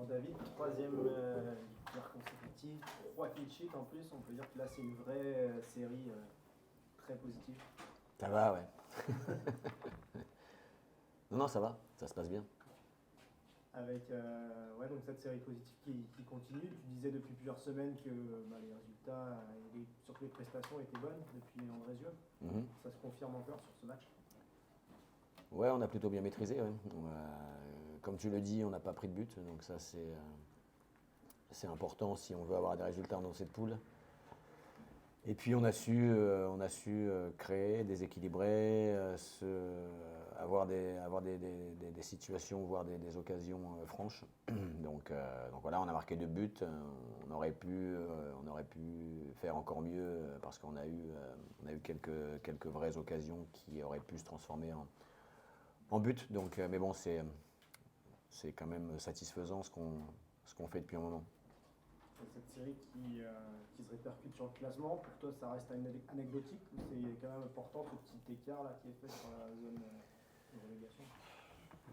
David, troisième victoire consécutive, 3 clean sheets en plus, on peut dire que là c'est une vraie série très positive. Ça va, ouais. Non, ça va, ça se passe bien. Avec donc cette série positive qui continue. Tu disais depuis plusieurs semaines que les résultats, surtout les prestations étaient bonnes depuis Andrézieux. Ça se confirme encore sur ce match? Ouais, on a plutôt bien maîtrisé. Ouais. Comme tu le dis, on n'a pas pris de but, donc ça c'est important si on veut avoir des résultats dans cette poule. Et puis on a su créer, déséquilibrer, avoir des situations, voire des occasions franches. Donc voilà, on a marqué 2 buts. On aurait pu faire encore mieux parce qu'on a eu quelques vraies occasions qui auraient pu se transformer en but. Donc, mais bon, c'est quand même satisfaisant ce qu'on fait depuis un moment. Cette série qui se répercute sur le classement, pour toi ça reste anecdotique ou c'est quand même important ce petit écart là qui est fait sur la zone de relégation?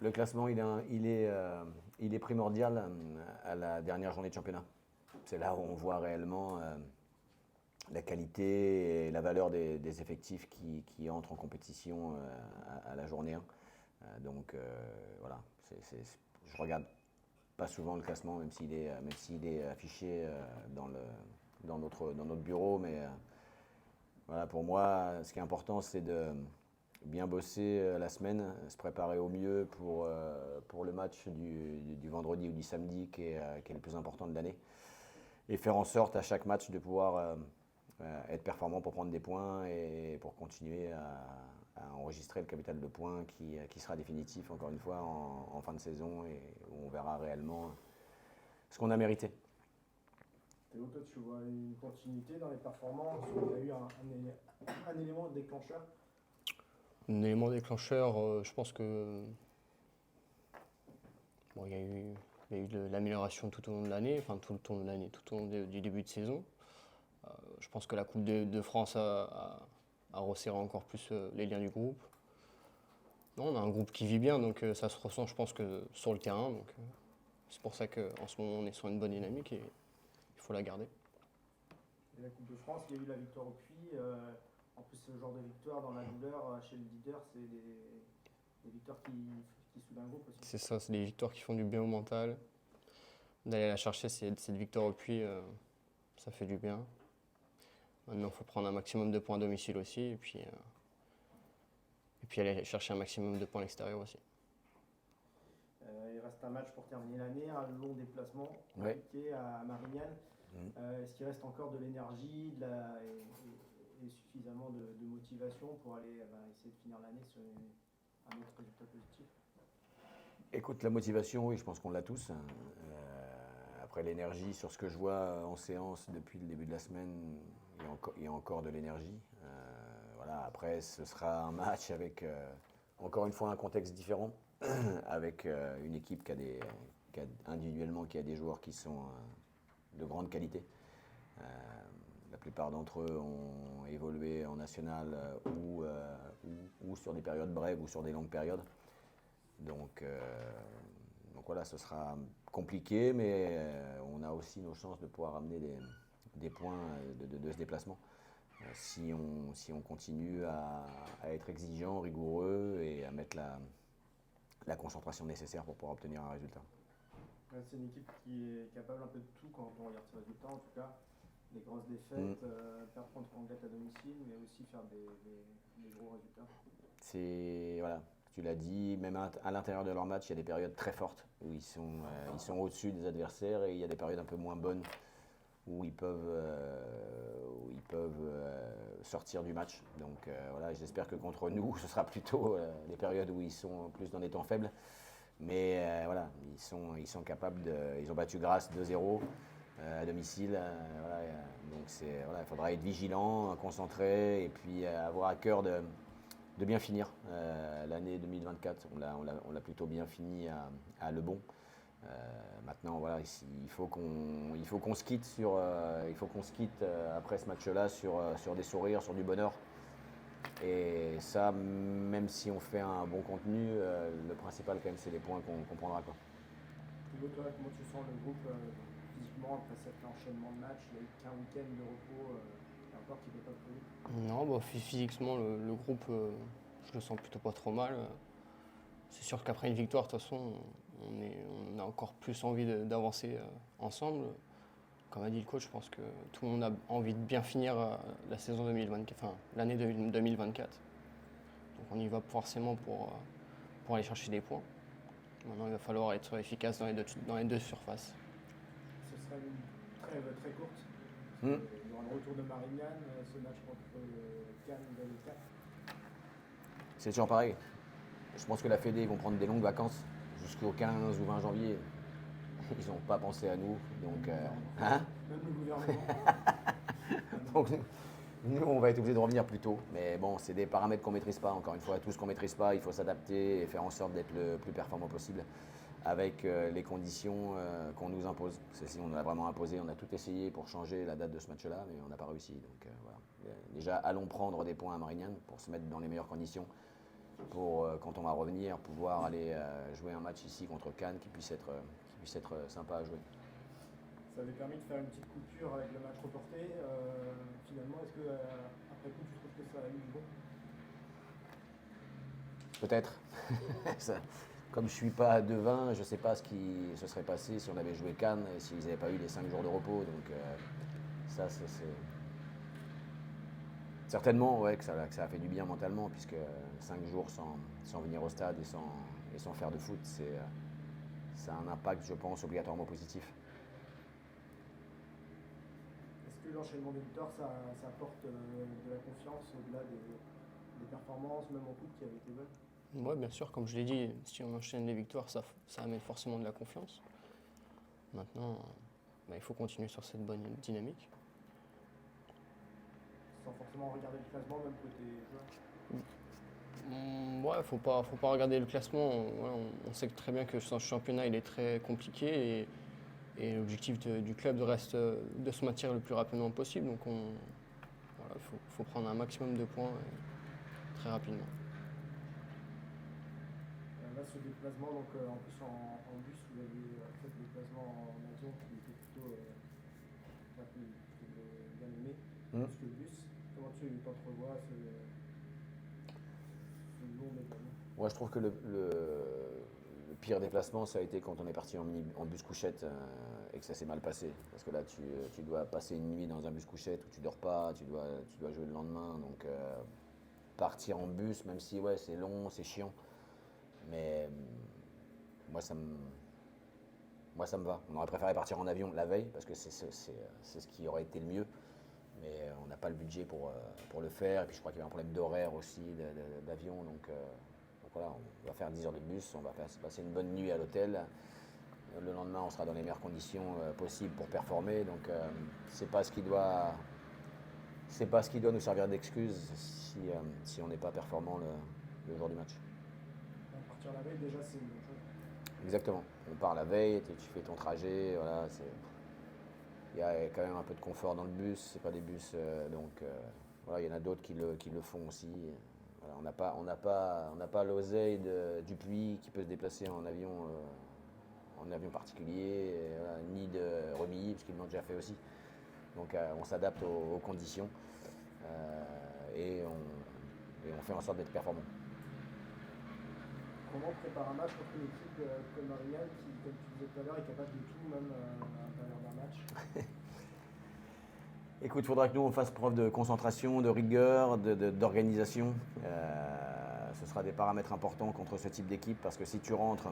Le classement, il est primordial à la dernière journée de championnat. C'est là où on voit réellement la qualité et la valeur des effectifs qui entrent en compétition à la journée 1. Donc voilà, je regarde pas souvent le classement, même s'il est affiché dans notre bureau. Mais voilà, pour moi, ce qui est important, c'est de bien bosser la semaine, se préparer au mieux pour le match du vendredi ou du samedi qui est le plus important de l'année. Et faire en sorte à chaque match de pouvoir être performant pour prendre des points et pour continuer à enregistrer le capital de points qui sera définitif, encore une fois, en fin de saison et où on verra réellement ce qu'on a mérité. Théo, toi, tu vois une continuité dans les performances? Il y a eu un élément déclencheur? Un élément déclencheur, je pense que il y a eu de l'amélioration tout au long de l'année, tout au long du début de saison. Je pense que la Coupe de France a resserré encore plus les liens du groupe. Non, on a un groupe qui vit bien, donc ça se ressent, je pense, que sur le terrain. Donc c'est pour ça qu'en ce moment, on est sur une bonne dynamique et il faut la garder. Et la Coupe de France, il y a eu la victoire au Puy. En plus, ce genre de victoire dans la douleur chez le leader, c'est des victoires qui soudent un groupe aussi. C'est ça, c'est des victoires qui font du bien au mental. D'aller la chercher, cette victoire au Puy, ça fait du bien. Maintenant, il faut prendre un maximum de points à domicile aussi et puis aller chercher un maximum de points à l'extérieur aussi. Il reste un match pour terminer l'année, un long déplacement compliqué à Marignane. Est-ce qu'il reste encore de l'énergie et suffisamment de motivation pour aller essayer de finir l'année sur un autre résultat positif? Écoute, la motivation, oui, je pense qu'on l'a tous. Après l'énergie, sur ce que je vois en séance depuis le début de la semaine, il y a encore de l'énergie. Voilà, après, ce sera un match avec, encore une fois, un contexte différent, avec une équipe individuellement qui a des joueurs qui sont de grande qualité. La plupart d'entre eux ont évolué en national ou sur des périodes brèves ou sur des longues périodes. Donc voilà, ce sera compliqué, mais on a aussi nos chances de pouvoir amener des points de ce déplacement. Si on continue à être exigeant, rigoureux et à mettre la concentration nécessaire pour pouvoir obtenir un résultat. C'est une équipe qui est capable un peu de tout quand on regarde ses résultats, en tout cas. Des grosses défaites, perdre contre Anglet à domicile, mais aussi faire des gros résultats. Voilà, tu l'as dit, même à l'intérieur de leur match, il y a des périodes très fortes où ils sont au-dessus des adversaires et il y a des périodes un peu moins bonnes où ils peuvent sortir du match. Donc voilà, j'espère que contre nous, ce sera plutôt les périodes où ils sont plus dans des temps faibles. Mais voilà, ils sont capables ils ont battu Grasse 2-0 à domicile. Voilà, donc il faudra être vigilant, concentré et puis avoir à cœur de bien finir l'année 2024. On l'a plutôt bien fini à Le Bon. Maintenant, voilà, il faut qu'on se quitte après ce match-là sur des sourires, sur du bonheur. Et ça, même si on fait un bon contenu, le principal quand même, c'est les points qu'on prendra, quoi. Thibaut, toi, comment tu sens le groupe physiquement après cet enchaînement de matchs? Il n'y a eu qu'un week-end de repos, et encore qui n'était pas prévu. Non, bah, physiquement, le groupe, je le sens plutôt pas trop mal. C'est sûr qu'après une victoire, de toute façon, on a encore plus envie d'avancer ensemble. Comme a dit le coach, je pense que tout le monde a envie de bien finir la saison 2024, enfin l'année 2024. Donc on y va forcément pour aller chercher des points. Maintenant, il va falloir être efficace dans les deux surfaces. Ce sera une trêve très courte. Mm. Il y aura le retour de Marignane, ce match contre Cannes dans le 4. C'est toujours pareil. Je pense que la Fédé, ils vont prendre des longues vacances jusqu'au 15 ou 20 janvier. Ils n'ont pas pensé à nous. Donc, Même le gouvernement. donc, nous, on va être obligés de revenir plus tôt. Mais bon, c'est des paramètres qu'on ne maîtrise pas. Encore une fois, tout ce qu'on ne maîtrise pas, il faut s'adapter et faire en sorte d'être le plus performant possible avec les conditions qu'on nous impose. Celle-ci, on nous l'a vraiment imposé. On a tout essayé pour changer la date de ce match-là, mais on n'a pas réussi. Donc voilà. Déjà, allons prendre des points à Marignane pour se mettre dans les meilleures conditions pour, quand on va revenir, pouvoir aller jouer un match ici contre Cannes qui puisse être sympa à jouer. Ça avait permis de faire une petite coupure avec le match reporté. Finalement, est-ce que après coup, tu trouves que ça a eu du bon? Peut-être. Comme je ne suis pas devin, je ne sais pas ce qui se serait passé si on avait joué Cannes et s'ils n'avaient pas eu les 5 jours de repos. Donc ça, c'est certainement ouais, que ça a fait du bien mentalement, puisque 5 jours sans venir au stade et sans faire de foot, ça a un impact, je pense, obligatoirement positif. Est-ce que l'enchaînement des victoires, ça apporte de la confiance au-delà des performances, même en coupe qui avaient été bonnes? Oui, bien sûr, comme je l'ai dit, si on enchaîne les victoires, ça amène forcément de la confiance. Maintenant, il faut continuer sur cette bonne dynamique. Sans forcément regarder le classement, même côté joueurs? Ouais, faut pas regarder le classement. On sait très bien que ce championnat il est très compliqué et l'objectif du club reste de se maintenir le plus rapidement possible. Donc voilà, faut prendre un maximum de points très rapidement. Là, ce déplacement, donc en plus en bus, vous avez fait le déplacement en avion qui était plutôt bien aimé, plus que le bus. Comment tu t'entrevois ce long déplacement? Moi, je trouve que le pire déplacement, ça a été quand on est parti en bus couchette et que ça s'est mal passé. Parce que là, tu dois passer une nuit dans un bus couchette où tu dors pas, tu dois jouer le lendemain. Donc, partir en bus, même si ouais, c'est long, c'est chiant. Mais moi, ça me va. On aurait préféré partir en avion la veille parce que c'est ce qui aurait été le mieux. Mais on n'a pas le budget pour le faire. Et puis je crois qu'il y avait un problème d'horaire aussi d'avion. Donc voilà, on va faire 10 heures de bus, on va passer une bonne nuit à l'hôtel. Le lendemain, on sera dans les meilleures conditions possibles pour performer. Donc c'est pas ce qui doit nous servir d'excuse si on n'est pas performant le jour du match. Partir la veille, déjà, c'est une bonne chose. Exactement. On part la veille, tu fais ton trajet. Voilà, il y a quand même un peu de confort dans le bus. C'est pas des bus, voilà, il y en a d'autres qui le font aussi. Voilà, on n'a pas l'oseille du Puy qui peut se déplacer en avion particulier, voilà, ni de Remilly, parce qu'ils l'ont déjà fait aussi. Donc on s'adapte aux conditions et on fait en sorte d'être performant. Comment on prépare un match contre une équipe comme Marignane qui, comme tu disais tout à l'heure, est capable de tout, même à l'intérieur d'un match? Écoute, il faudra que nous on fasse preuve de concentration, de rigueur, d'organisation. Ce sera des paramètres importants contre ce type d'équipe parce que si tu rentres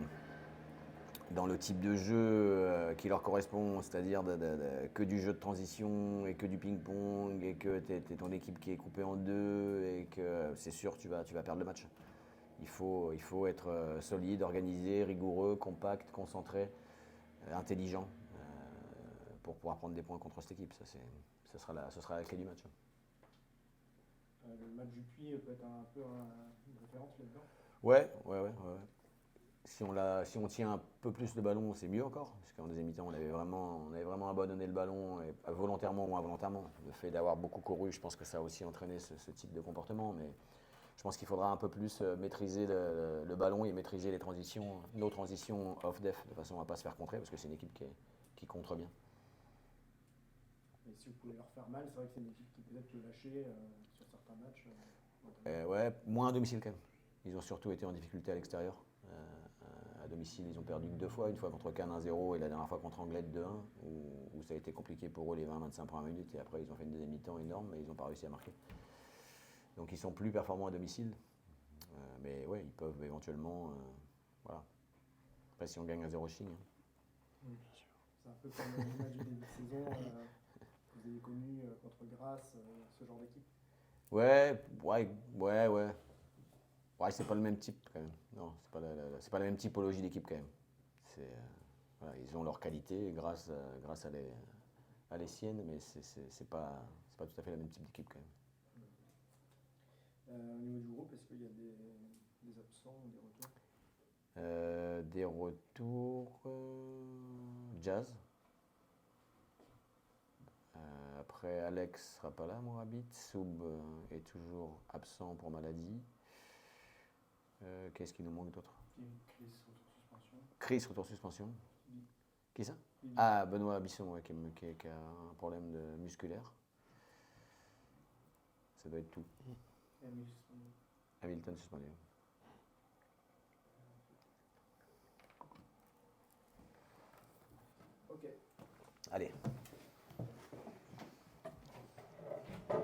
dans le type de jeu qui leur correspond, c'est-à-dire que du jeu de transition et que du ping-pong et que tu es ton équipe qui est coupée en deux et que c'est sûr tu vas perdre le match. Il faut être solide, organisé, rigoureux, compact, concentré, intelligent pour pouvoir prendre des points contre cette équipe. Ce sera la clé du match. Le match du Puy peut être un peu une référence là-dedans? Ouais. Si on tient un peu plus le ballon, c'est mieux encore. Parce qu'en deuxième mi-temps, on avait vraiment abandonné le ballon, et volontairement ou involontairement. Le fait d'avoir beaucoup couru, je pense que ça a aussi entraîné ce type de comportement. Mais Je pense qu'il faudra un peu plus maîtriser le ballon et maîtriser les transitions, nos transitions off-def, de façon à ne pas se faire contrer, parce que c'est une équipe qui contre bien. Et si vous pouvez leur faire mal, c'est vrai que c'est une équipe qui peut-être peut lâcher sur certains matchs. Ouais, moins à domicile quand même. Ils ont surtout été en difficulté à l'extérieur. À domicile, ils ont perdu que 2 fois, une fois contre Cannes 1-0 et la dernière fois contre Anglette 2-1, où ça a été compliqué pour eux les 20-25 premières minutes, et après ils ont fait une deuxième mi-temps énorme, mais ils n'ont pas réussi à marquer. Donc ils sont plus performants à domicile, mais ouais, ils peuvent éventuellement, voilà. Après si on gagne 1-0 Chine. Oui, c'est un peu comme le match du début de saison que vous avez connu contre Grasse, ce genre d'équipe. Ouais. Ouais, c'est pas le même type quand même. Non, c'est pas la même typologie d'équipe quand même. Voilà, ils ont leur qualité grâce à les siennes, mais c'est pas tout à fait la même type d'équipe quand même. Au niveau du groupe, est-ce qu'il y a des absents ou des retours? Des retours, Jazz. Après, Alex sera pas là, Mourabit. Soub est toujours absent pour maladie. Qu'est-ce qu'il nous manque d'autre? Chris, retour suspension. Qui ça? Ah, Benoît Bisson, ouais, qui a un problème musculaire. Ça doit être tout. Hamilton suspendu. Ok. Allez.